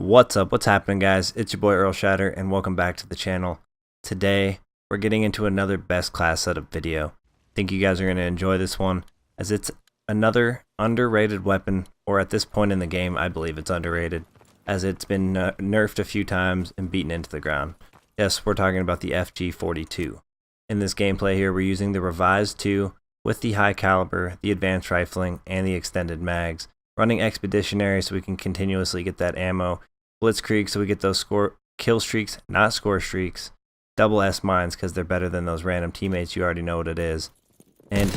What's up? What's happening, guys? It's your boy Earl Shatter, and welcome back to the channel. Today, we're getting into another best class setup video. I think you guys are going to enjoy this one, as it's another underrated weapon, or at this point in the game, I believe it's underrated, as it's been nerfed a few times and beaten into the ground. Yes, we're talking about the FG42. In this gameplay here, we're using the revised 2 with the high caliber, the advanced rifling, and the extended mags. Running expeditionary so we can continuously get that ammo. Blitzkrieg so we get those kill streaks, not score streaks. Double S mines because they're better than those random teammates. You already know what it is. And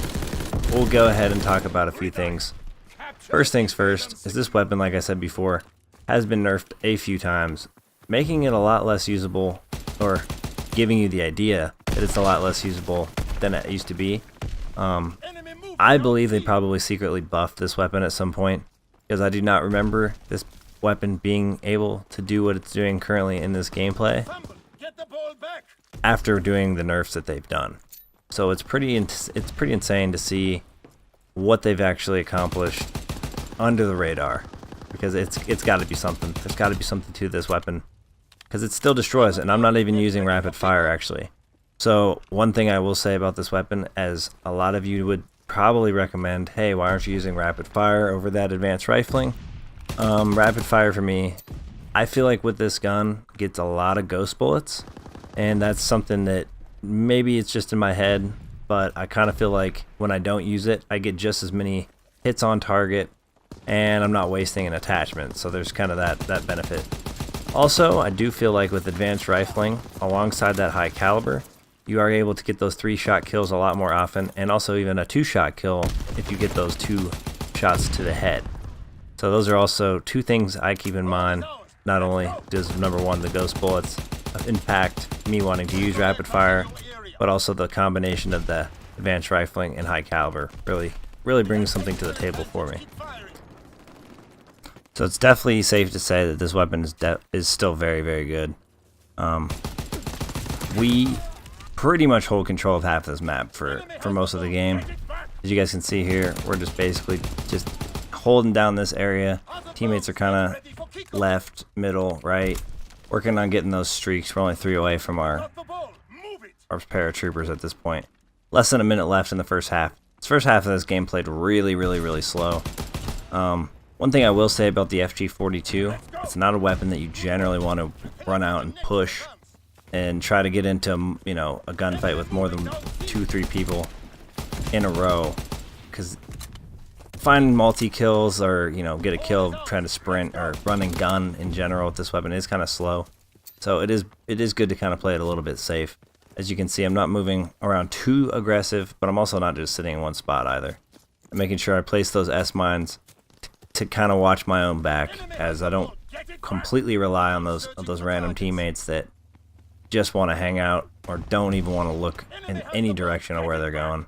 we'll go ahead and talk about a few things. First things first is this weapon, like I said before, has been nerfed a few times, making it a lot less usable, or giving you the idea that it's a lot less usable than it used to be. I believe they probably secretly buffed this weapon at some point, because I do not remember this weapon being able to do what it's doing currently in this gameplay after doing the nerfs that they've done. So it's pretty insane to see what they've actually accomplished under the radar, because it's got to be something. There's got to be something to this weapon, because it still destroys, and I'm not even using rapid fire actually. So one thing I will say about this weapon, as a lot of you would probably recommend, hey, why aren't you using rapid fire over that advanced rifling? Rapid fire for me, I feel like with this gun gets a lot of ghost bullets, and that's something that maybe it's just in my head, but I kind of feel like when I don't use it, I get just as many hits on target, and I'm not wasting an attachment, so there's kind of that benefit. Also, I do feel like with advanced rifling, alongside that high caliber, you are able to get those 3-shot kills a lot more often, and also even a 2-shot kill if you get those 2 shots to the head. So those are also 2 things I keep in mind. Not only does number 1, the ghost bullets impact me wanting to use rapid fire, but also the combination of the advanced rifling and high caliber really brings something to the table for me. So it's definitely safe to say that this weapon is still very, very good. We pretty much hold control of half of this map for most of the game. As you guys can see here, we're just basically just holding down this area. Teammates are kind of left, middle, right, working on getting those streaks. We're only 3 away from our paratroopers at this point. Less than a minute left in the first half. This first half of this game played really slow. One thing I will say about the FG42, it's not a weapon that you generally want to run out and push and try to get into, you know, a gunfight with more than 2-3 people in a row, because finding multi-kills or, you know, get a kill trying to sprint or running gun in general with this weapon is kind of slow. So it is good to kind of play it a little bit safe. As you can see, I'm not moving around too aggressive, but I'm also not just sitting in one spot either. I'm making sure I place those S mines to kind of watch my own back, as I don't completely rely on those random teammates that just want to hang out or don't even want to look in any direction of where they're going.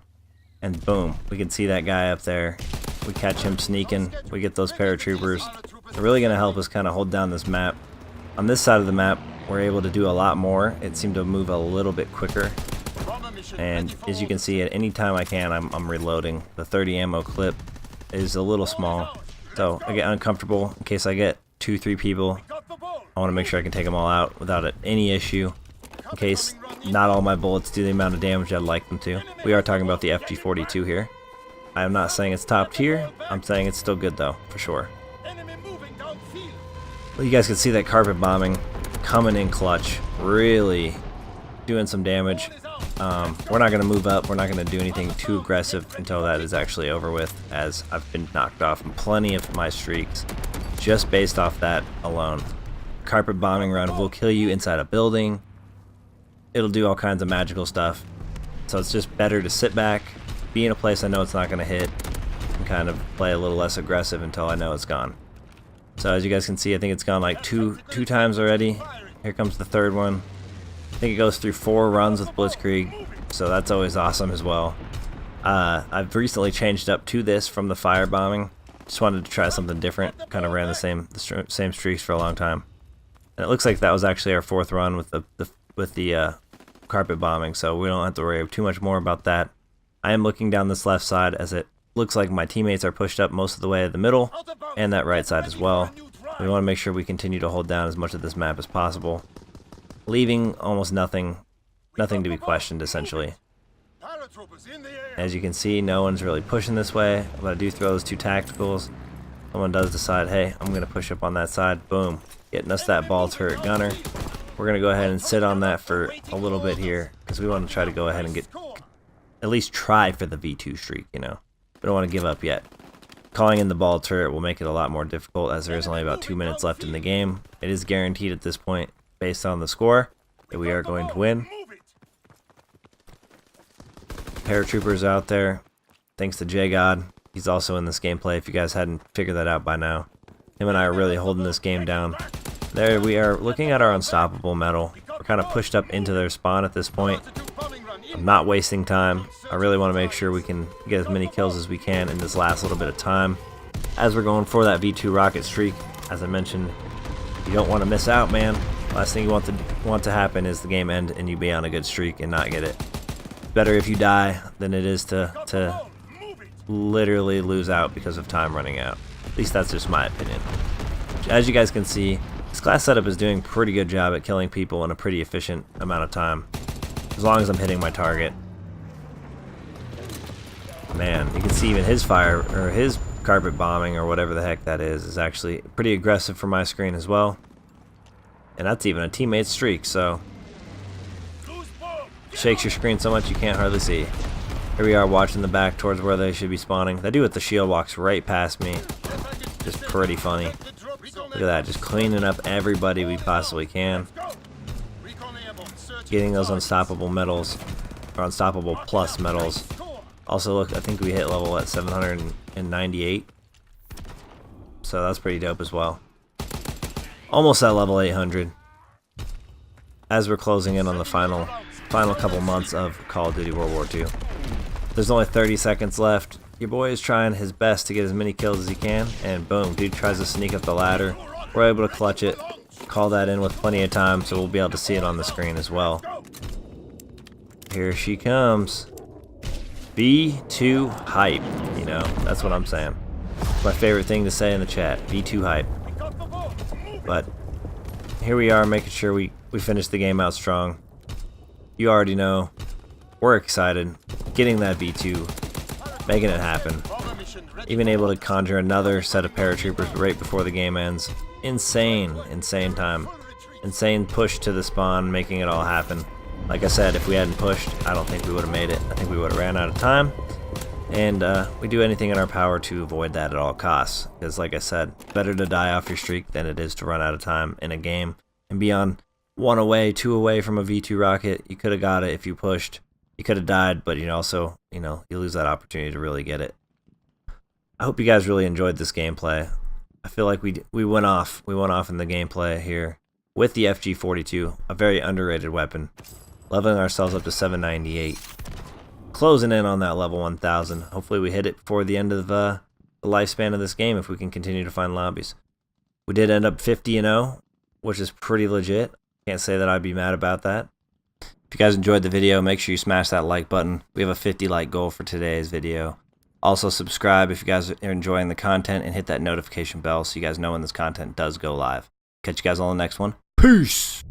And boom, we can see that guy up there. We catch him sneaking. We get those paratroopers. They're really going to help us kind of hold down this map. On this side of the map, we're able to do a lot more. It seemed to move a little bit quicker. And as you can see, at any time I can, I'm reloading. The 30 ammo clip is a little small, so I get uncomfortable in case I get 2-3 people. I want to make sure I can take them all out without any issue, in case not all my bullets do the amount of damage I'd like them to. We are talking about the FG42 here. I am not saying it's top tier. I'm saying it's still good though, for sure. Well, you guys can see that carpet bombing coming in clutch, really doing some damage. We're not going to move up. We're not going to do anything too aggressive until that is actually over with, as I've been knocked off in plenty of my streaks just based off that alone. Carpet bombing run will kill you inside a building. It'll do all kinds of magical stuff. So it's just better to sit back, be in a place I know it's not going to hit, and kind of play a little less aggressive until I know it's gone. So as you guys can see, I think it's gone like two times already. Here comes the third one. I think it goes through 4 runs with Blitzkrieg, so that's always awesome as well. I've recently changed up to this from the fire bombing. Just wanted to try something different. Kind of ran the same streaks for a long time. And it looks like that was actually our 4th run with the carpet bombing, so we don't have to worry too much more about that. I am looking down this left side, as it looks like my teammates are pushed up most of the way to the middle, and that right side as well. We want to make sure we continue to hold down as much of this map as possible, leaving almost nothing to be questioned, essentially. As you can see, no one's really pushing this way, but I do throw those 2 tacticals. Someone does decide, hey, I'm going to push up on that side. Boom. Getting us that ball turret gunner. We're going to go ahead and sit on that for a little bit here, because we want to try to go ahead and get, at least try for the V2 streak, you know. We don't want to give up yet. Calling in the ball turret will make it a lot more difficult, as there is only about 2 minutes left in the game. It is guaranteed at this point, based on the score, that we are going to win. Paratroopers out there, thanks to JGOD. He's also in this gameplay, if you guys hadn't figured that out by now. Him and I are really holding this game down. There we are looking at our unstoppable medal. We're kind of pushed up into their spawn at this point. I'm not wasting time. I really want to make sure we can get as many kills as we can in this last little bit of time. As we're going for that V2 rocket streak, as I mentioned, you don't want to miss out, man. Last thing you want to happen is the game end and you be on a good streak and not get it. Better if you die than it is to literally lose out because of time running out. At least that's just my opinion. As you guys can see, this class setup is doing a pretty good job at killing people in a pretty efficient amount of time, as long as I'm hitting my target. Man, you can see even his fire, or his carpet bombing, or whatever the heck that is actually pretty aggressive for my screen as well. And that's even a teammate streak, so shakes your screen so much you can't hardly see. Here we are watching the back towards where they should be spawning. They do with the shield walks right past me. Just pretty funny. Look at that, just cleaning up everybody we possibly can. Getting those unstoppable medals, or unstoppable plus medals. Also, look, I think we hit level at 798. So that's pretty dope as well. Almost at level 800. As we're closing in on the final couple months of Call of Duty World War II. There's only 30 seconds left. Your boy is trying his best to get as many kills as he can, and boom, dude tries to sneak up the ladder. We're able to clutch it, call that in with plenty of time, so we'll be able to see it on the screen as well. Here she comes. V2 hype, you know, that's what I'm saying. It's my favorite thing to say in the chat, V2 hype. But here we are, making sure we finish the game out strong. You already know, we're excited, getting that V2, making it happen. Even able to conjure another set of paratroopers right before the game ends. Insane time. Insane push to the spawn, making it all happen. Like I said, if we hadn't pushed, I don't think we would have made it. I think we would have ran out of time. And we do anything in our power to avoid that at all costs. Because like I said, better to die off your streak than it is to run out of time in a game and be on 1 away, 2 away from a V2 rocket. You could have got it if you pushed. You could have died, but you also, you lose that opportunity to really get it. I hope you guys really enjoyed this gameplay. I feel like we went off in the gameplay here with the FG42, a very underrated weapon. Leveling ourselves up to 798. Closing in on that level 1000. Hopefully we hit it before the end of the lifespan of this game if we can continue to find lobbies. We did end up 50-0, which is pretty legit. Can't say that I'd be mad about that. If you guys enjoyed the video, make sure you smash that like button. We have a 50 like goal for today's video. Also subscribe if you guys are enjoying the content, and hit that notification bell so you guys know when this content does go live. Catch you guys on the next one. Peace!